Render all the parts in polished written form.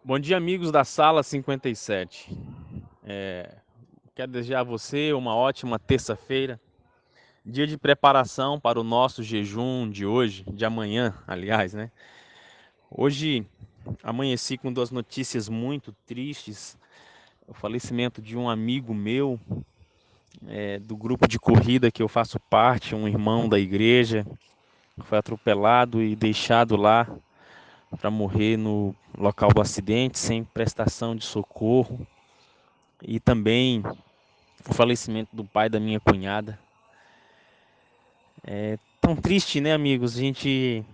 Bom dia, amigos da Sala 57. Quero desejar a você uma ótima terça-feira, dia de preparação para o nosso jejum de hoje, de amanhã, aliás, né? Hoje amanheci com duas notícias muito tristes: o falecimento de um amigo meu, do grupo de corrida que eu faço parte, um irmão da igreja, foi atropelado e deixado lá para morrer no local do acidente, sem prestação de socorro. E também o falecimento do pai da minha cunhada. Tão triste, né, amigos? A gente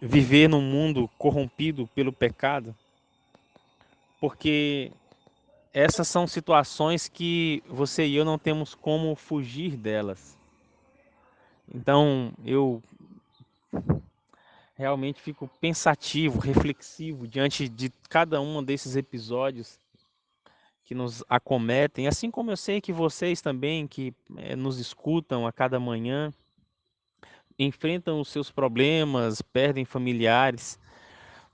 viver num mundo corrompido pelo pecado, porque essas são situações que você e eu não temos como fugir delas. Então, eu realmente fico pensativo, reflexivo diante de cada um desses episódios que nos acometem, assim como eu sei que vocês também que nos escutam a cada manhã enfrentam os seus problemas, perdem familiares.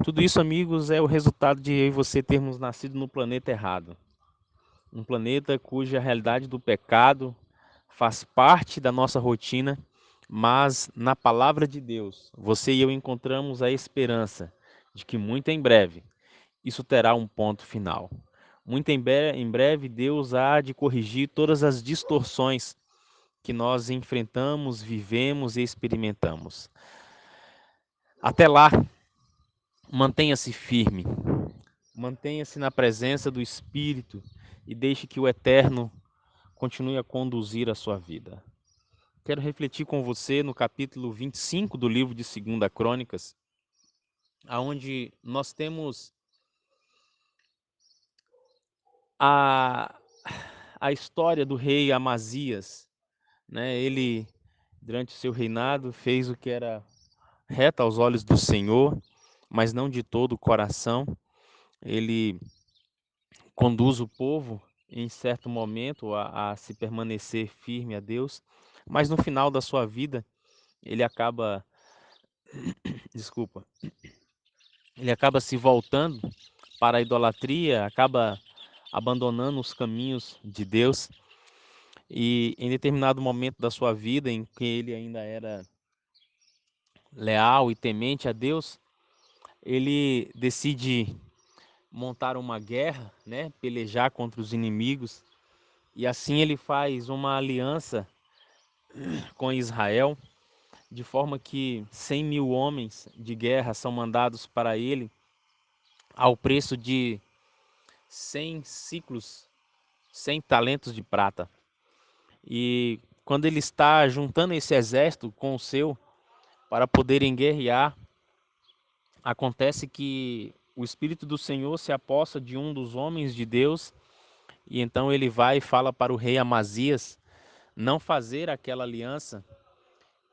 Tudo isso, amigos, é o resultado de eu e você termos nascido no planeta errado. Um planeta cuja realidade do pecado faz parte da nossa rotina, mas na palavra de Deus, você e eu encontramos a esperança de que muito em breve isso terá um ponto final. Muito em breve Deus há de corrigir todas as distorções que nós enfrentamos, vivemos e experimentamos. Até lá, mantenha-se firme, mantenha-se na presença do Espírito e deixe que o Eterno continue a conduzir a sua vida. Quero refletir com você no capítulo 25 do livro de 2 Crônicas, onde nós temos a, a história do rei Amazias. Né? Ele, durante o seu reinado, fez o que era reto aos olhos do Senhor, mas não de todo o coração. Ele conduz o povo em certo momento a se permanecer firme a Deus, mas no final da sua vida ele acaba, desculpa, ele acaba se voltando para a idolatria, acaba abandonando os caminhos de Deus e em determinado momento da sua vida em que ele ainda era leal e temente a Deus, ele decide montar uma guerra, né, pelejar contra os inimigos. E assim ele faz uma aliança com Israel, de forma que 100.000 homens de guerra são mandados para ele, ao preço de 100 ciclos, 100 talentos de prata. E quando ele está juntando esse exército com o seu, para poderem guerrear, acontece que o Espírito do Senhor se apossa de um dos homens de Deus, e então ele vai e fala para o rei Amazias não fazer aquela aliança,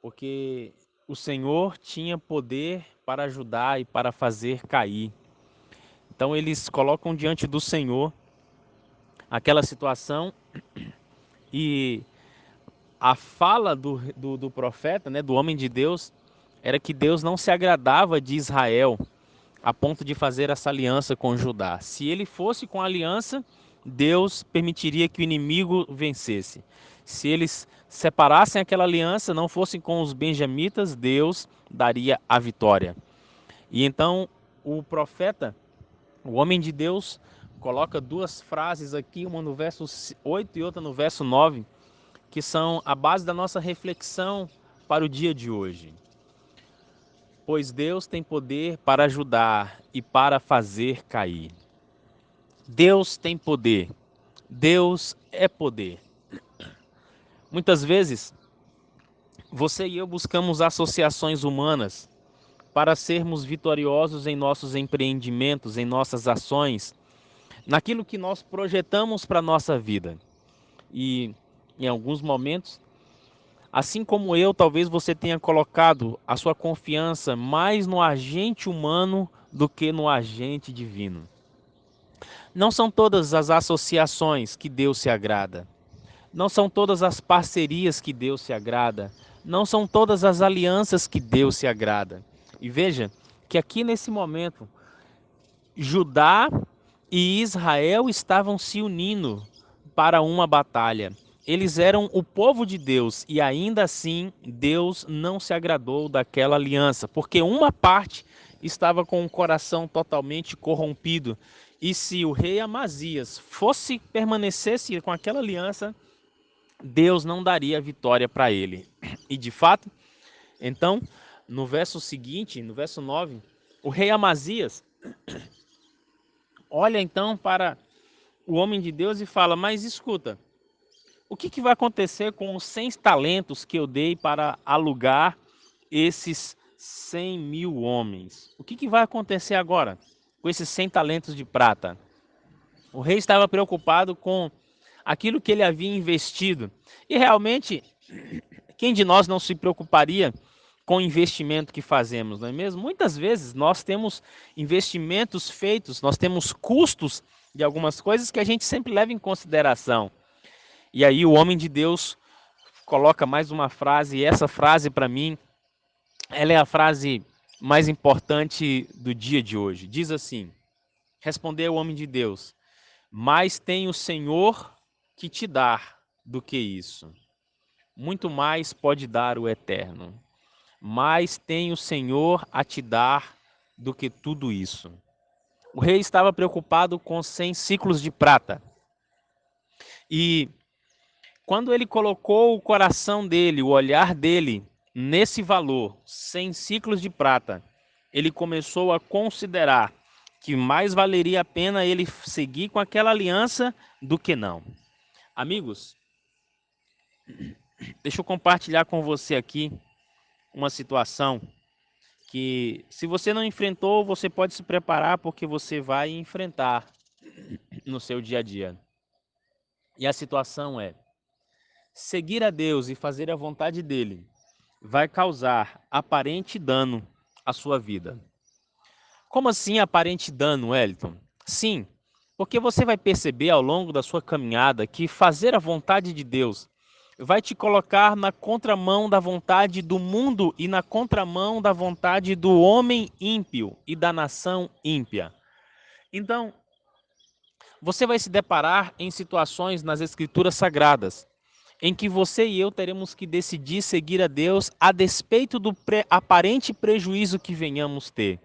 porque o Senhor tinha poder para ajudar e para fazer cair. Então eles colocam diante do Senhor aquela situação e a fala do profeta, né, do homem de Deus, era que Deus não se agradava de Israel a ponto de fazer essa aliança com Judá. Se ele fosse com a aliança, Deus permitiria que o inimigo vencesse. Se eles separassem aquela aliança, não fossem com os benjamitas, Deus daria a vitória. E então o profeta, o homem de Deus, coloca duas frases aqui, uma no verso 8 e outra no verso 9, que são a base da nossa reflexão para o dia de hoje. Pois Deus tem poder para ajudar e para fazer cair. Deus tem poder. Deus é poder. Muitas vezes, você e eu buscamos associações humanas para sermos vitoriosos em nossos empreendimentos, em nossas ações, naquilo que nós projetamos para a nossa vida. E em alguns momentos, assim como eu, talvez você tenha colocado a sua confiança mais no agente humano do que no agente divino. Não são todas as associações que Deus se agrada. Não são todas as parcerias que Deus se agrada. Não são todas as alianças que Deus se agrada. E veja que aqui nesse momento, Judá e Israel estavam se unindo para uma batalha. Eles eram o povo de Deus e ainda assim Deus não se agradou daquela aliança, porque uma parte estava com o coração totalmente corrompido. E se o rei Amazias permanecesse com aquela aliança, Deus não daria vitória para ele. E de fato, então, no verso seguinte, no verso 9, o rei Amazias olha então para o homem de Deus e fala: mas escuta, o que vai acontecer com os 100 talentos que eu dei para alugar esses 100.000 homens? O que vai acontecer agora com esses 100 talentos de prata? O rei estava preocupado com aquilo que ele havia investido. E realmente, quem de nós não se preocuparia com o investimento que fazemos, não é mesmo? Muitas vezes nós temos investimentos feitos, nós temos custos de algumas coisas que a gente sempre leva em consideração. E aí o homem de Deus coloca mais uma frase, e essa frase para mim, ela é a frase mais importante do dia de hoje. Diz assim: respondeu o homem de Deus: mais tem o Senhor que te dar do que isso. Muito mais pode dar o Eterno. Mais tem o Senhor a te dar do que tudo isso. O rei estava preocupado com 100 ciclos de prata. E quando ele colocou o coração dele, o olhar dele, nesse valor, 100 ciclos de prata, ele começou a considerar que mais valeria a pena ele seguir com aquela aliança do que não. Amigos, deixa eu compartilhar com você aqui uma situação que, se você não enfrentou, você pode se preparar, porque você vai enfrentar no seu dia a dia. E a situação é: seguir a Deus e fazer a vontade dele vai causar aparente dano à sua vida. Como assim aparente dano, Wellington? Sim, porque você vai perceber ao longo da sua caminhada que fazer a vontade de Deus vai te colocar na contramão da vontade do mundo e na contramão da vontade do homem ímpio e da nação ímpia. Então, você vai se deparar em situações nas Escrituras Sagradas em que você e eu teremos que decidir seguir a Deus a despeito do aparente prejuízo que venhamos ter.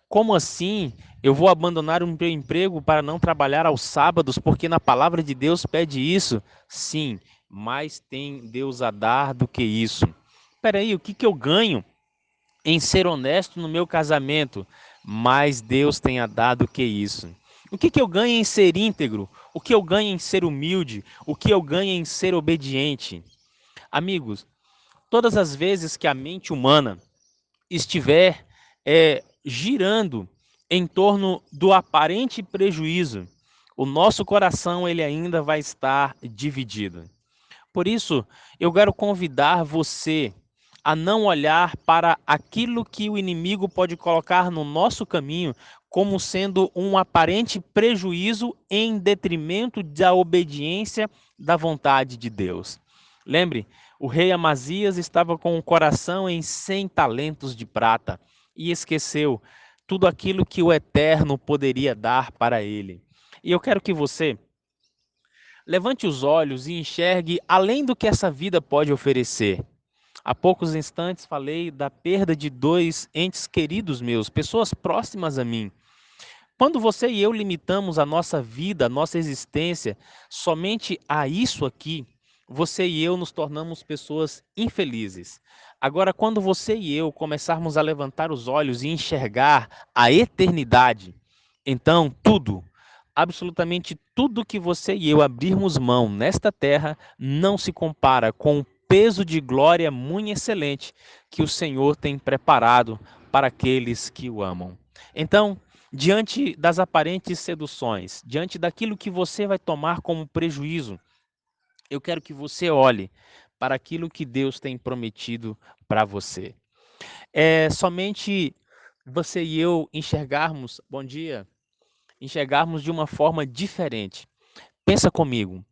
Como assim? Eu vou abandonar o meu emprego para não trabalhar aos sábados, porque na palavra de Deus pede isso? Sim, mas tem Deus a dar do que isso. Espera aí, o que eu ganho em ser honesto no meu casamento? Mais Deus tem a dar do que isso. O que eu ganho em ser íntegro? O que eu ganho em ser humilde? O que eu ganho em ser obediente? Amigos, todas as vezes que a mente humana estiver girando em torno do aparente prejuízo, o nosso coração ele ainda vai estar dividido. Por isso, eu quero convidar você a não olhar para aquilo que o inimigo pode colocar no nosso caminho como sendo um aparente prejuízo em detrimento da obediência da vontade de Deus. Lembre, o rei Amazias estava com o coração em 100 talentos de prata e esqueceu tudo aquilo que o Eterno poderia dar para ele. E eu quero que você levante os olhos e enxergue além do que essa vida pode oferecer. Há poucos instantes falei da perda de 2 entes queridos meus, pessoas próximas a mim. Quando você e eu limitamos a nossa vida, a nossa existência, somente a isso aqui, você e eu nos tornamos pessoas infelizes. Agora, quando você e eu começarmos a levantar os olhos e enxergar a eternidade, então tudo, absolutamente tudo que você e eu abrirmos mão nesta terra não se compara com o peso de glória muito excelente que o Senhor tem preparado para aqueles que o amam. Então, diante das aparentes seduções, diante daquilo que você vai tomar como prejuízo, eu quero que você olhe para aquilo que Deus tem prometido para você. É somente você e eu enxergarmos, bom dia, enxergarmos de uma forma diferente. Pensa comigo,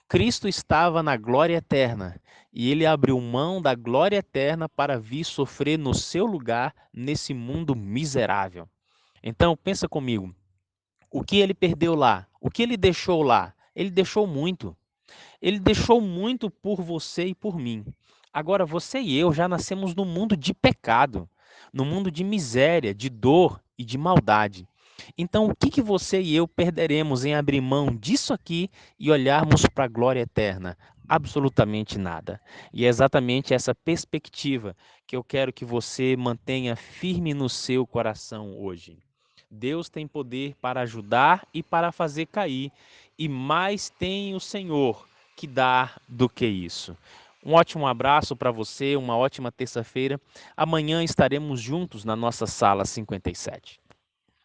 Cristo estava na glória eterna e ele abriu mão da glória eterna para vir sofrer no seu lugar nesse mundo miserável. Então, pensa comigo, O que ele perdeu lá? O que ele deixou lá? Ele deixou muito. Ele deixou muito por você e por mim. Agora, você e eu já nascemos num mundo de pecado, num mundo de miséria, de dor e de maldade. Então, o que que você e eu perderemos em abrir mão disso aqui e olharmos para a glória eterna? Absolutamente nada. E é exatamente essa perspectiva que eu quero que você mantenha firme no seu coração hoje. Deus tem poder para ajudar e para fazer cair, e mais tem o Senhor que dar do que isso. Um ótimo abraço para você, uma ótima terça-feira. Amanhã estaremos juntos na nossa sala 57.